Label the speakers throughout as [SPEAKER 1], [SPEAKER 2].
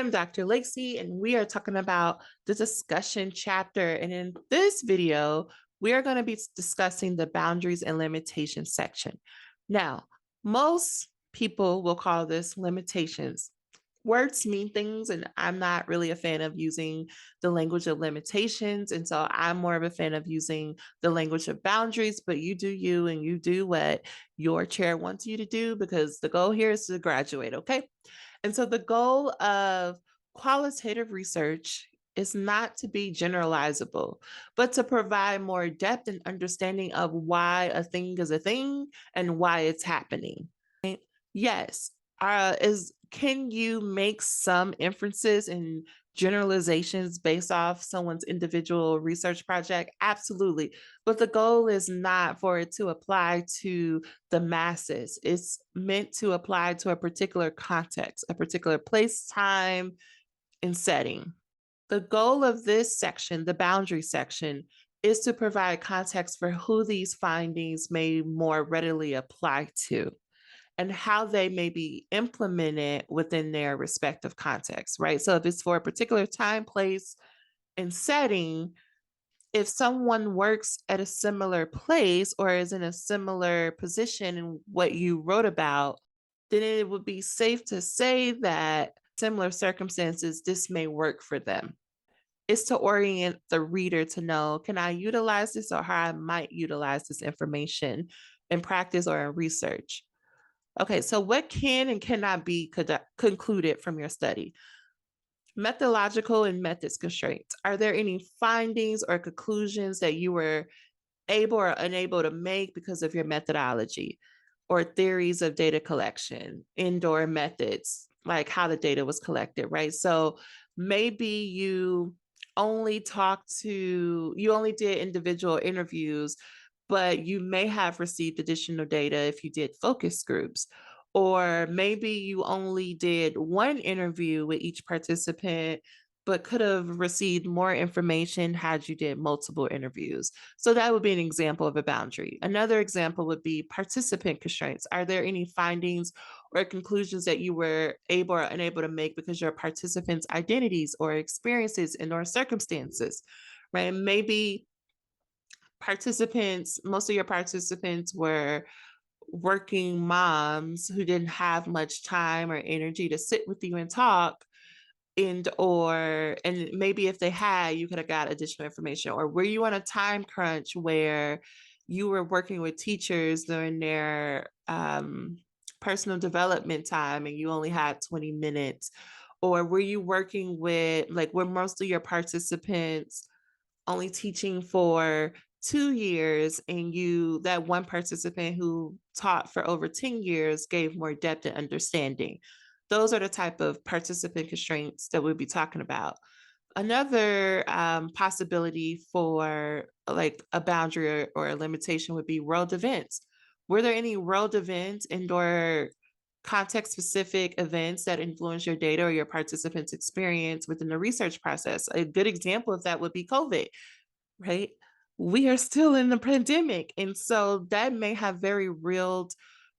[SPEAKER 1] I'm Dr. Lacy, and we are talking about the discussion chapter. And in this video, we are going to be discussing the boundaries and limitations section. Now, most people will call this limitations. Words mean things, and I'm not really a fan of using the language of limitations. And so I'm more of a fan of using the language of boundaries, but you do you and you do what your chair wants you to do because the goal here is to graduate, okay? And so the goal of qualitative research is not to be generalizable, but to provide more depth and understanding of why a thing is a thing and why it's happening. Right? Yes, can you make some inferences and generalizations based off someone's individual research project? Absolutely. But the goal is not for it to apply to the masses. It's meant to apply to a particular context, a particular place, time, and setting. The goal of this section, the boundary section, is to provide context for who these findings may more readily apply to and how they may be implemented within their respective context, right? So if it's for a particular time, place, and setting, if someone works at a similar place or is in a similar position in what you wrote about, then it would be safe to say that similar circumstances, this may work for them. It's to orient the reader to know, can I utilize this or how I might utilize this information in practice or in research? Okay, so what can and cannot be concluded from your study? Methodological and methods constraints. Are there any findings or conclusions that you were able or unable to make because of your methodology or theories of data collection, indoor methods, like how the data was collected, right? So maybe you only you only did individual interviews, but you may have received additional data if you did focus groups. Or maybe you only did one interview with each participant, but could have received more information had you did multiple interviews. So that would be an example of a boundary. Another example would be participant constraints. Are there any findings or conclusions that you were able or unable to make because your participants' identities or experiences and or circumstances, right? Maybe most of your participants were working moms who didn't have much time or energy to sit with you and talk, and maybe if they had, you could have got additional information. Or were you on a time crunch where you were working with teachers during their personal development time and you only had 20 minutes? Or were you working with, like, were most of your participants only teaching for 2 years and that one participant who taught for over 10 years gave more depth and understanding? Those are the type of participant constraints that we'll be talking about. Another possibility for like a boundary or a limitation would be world events. Were there any world events and/or context-specific events that influence your data or your participants' experience within the research process? A good example of that would be COVID, right? We are still in the pandemic. And so that may have very real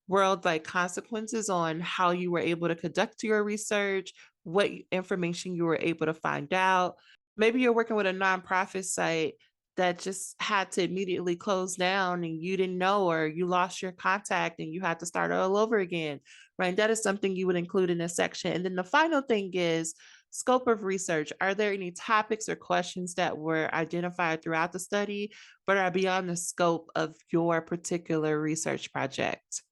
[SPEAKER 1] world like consequences on how you were able to conduct your research, what information you were able to find out. Maybe you're working with a nonprofit site that just had to immediately close down and you didn't know, or you lost your contact and you had to start all over again, right? That is something you would include in this section. And then the final thing is scope of research. Are there any topics or questions that were identified throughout the study, but are beyond the scope of your particular research project?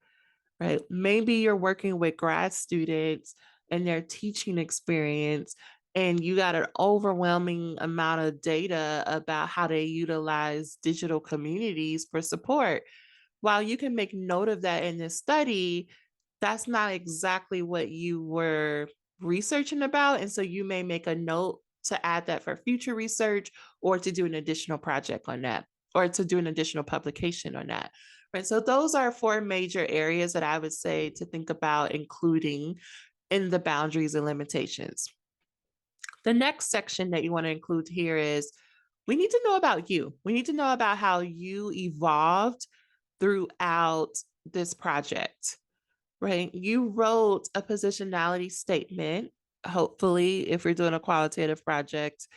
[SPEAKER 1] Right? Maybe you're working with grad students and their teaching experience, and you got an overwhelming amount of data about how they utilize digital communities for support. While you can make note of that in this study, that's not exactly what you were researching about. And so you may make a note to add that for future research or to do an additional project on that or to do an additional publication on that. Right. So those are four major areas that I would say to think about including in the boundaries and limitations. The next section that you want to include here is we need to know about you. We need to know about how you evolved throughout this project, right? You wrote a positionality statement hopefully, if you're doing a qualitative project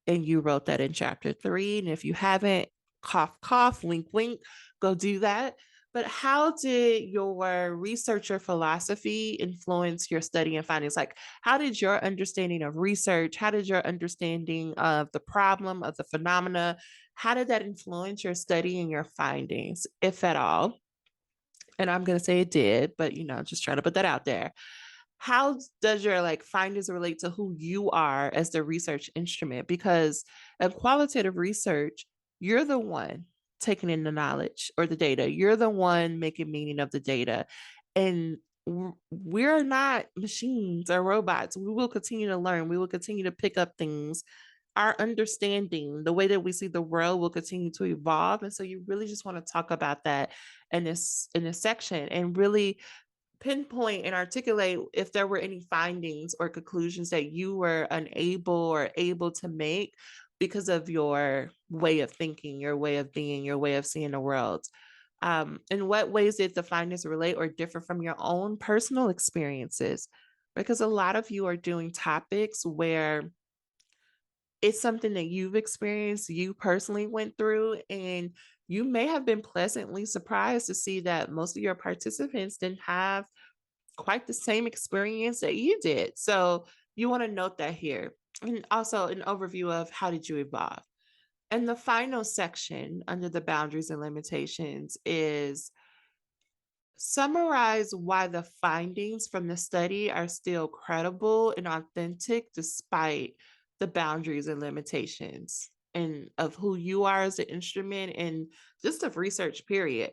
[SPEAKER 1] and you wrote that in chapter 3. And if you haven't, cough, cough, wink, wink, go do that. But how did your researcher philosophy influence your study and findings? Like, how did your understanding of research, how did your understanding of the problem, of the phenomena, how did that influence your study and your findings, if at all? And I'm going to say it did, but just trying to put that out there. How does your findings relate to who you are as the research instrument? Because in qualitative research, you're the one taking in the knowledge or the data. You're the one making meaning of the data. And we're not machines or robots. We will continue to learn. We will continue to pick up things. Our understanding, the way that we see the world will continue to evolve. And so you really just want to talk about that in this section and really pinpoint and articulate if there were any findings or conclusions that you were unable or able to make because of your way of thinking, your way of being, your way of seeing the world. In what ways did the findings relate or differ from your own personal experiences? Because a lot of you are doing topics where it's something that you've experienced, you personally went through, and you may have been pleasantly surprised to see that most of your participants didn't have quite the same experience that you did. So you want to note that here. And also an overview of how did you evolve. And the final section under the boundaries and limitations is summarize why the findings from the study are still credible and authentic despite the boundaries and limitations and of who you are as an instrument and just of research period,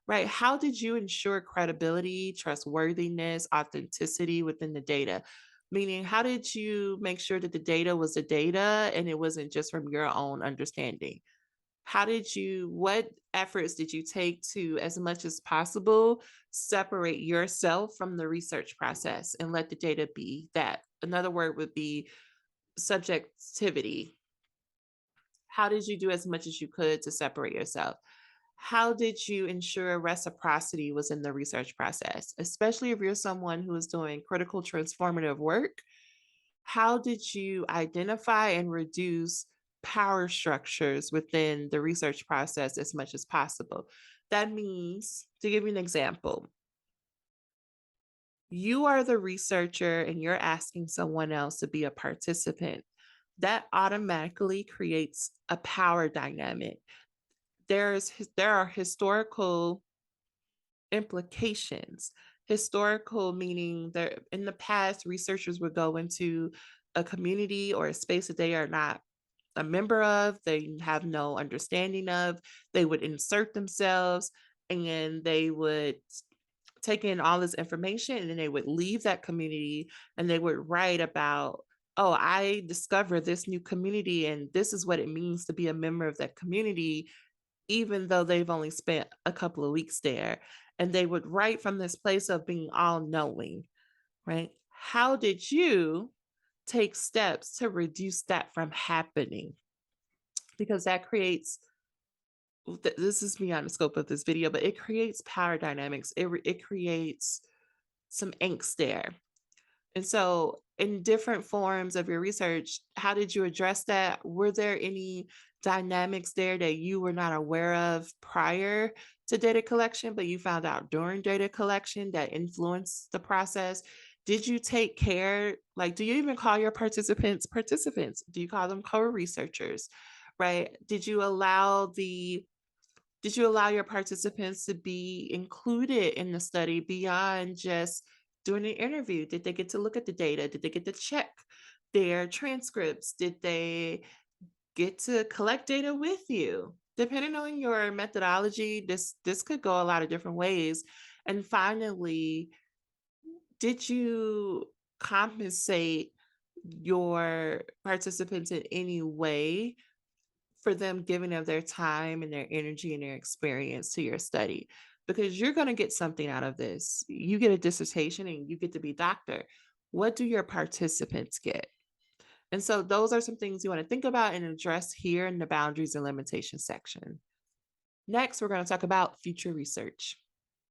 [SPEAKER 1] right? How did you ensure credibility, trustworthiness, authenticity within the data? Meaning, how did you make sure that the data was the data and it wasn't just from your own understanding? What efforts did you take to, as much as possible, separate yourself from the research process and let the data be that? Another word would be subjectivity. How did you do as much as you could to separate yourself? How did you ensure reciprocity was in the research process, especially if you're someone who is doing critical transformative work? How did you identify and reduce power structures within the research process as much as possible? That means, to give you an example, you are the researcher and you're asking someone else to be a participant. That automatically creates a power dynamic. There are historical implications. Historical meaning that in the past, researchers would go into a community or a space that they are not a member of, they have no understanding of. They would insert themselves and they would take in all this information and then they would leave that community and they would write about, oh, I discovered this new community and this is what it means to be a member of that community even though they've only spent a couple of weeks there. And they would write from this place of being all knowing, right? How did you take steps to reduce that from happening? Because that creates, this is beyond the scope of this video, but it creates power dynamics. It creates some angst there. And so, in different forms of your research, how did you address that? Were there any dynamics there that you were not aware of prior to data collection, but you found out during data collection that influenced the process? Did you take care? Like, do you even call your participants participants? Do you call them co-researchers? Right? Did you allow your participants to be included in the study beyond just doing an interview? Did they get to look at the data? Did they get to check their transcripts? Did they get to collect data with you? Depending on your methodology, this could go a lot of different ways. And finally, did you compensate your participants in any way for them giving of their time and their energy and their experience to your study? Because you're going to get something out of this. You get a dissertation and you get to be doctor. What do your participants get? And so those are some things you want to think about and address here in the boundaries and limitations section. Next, we're going to talk about future research.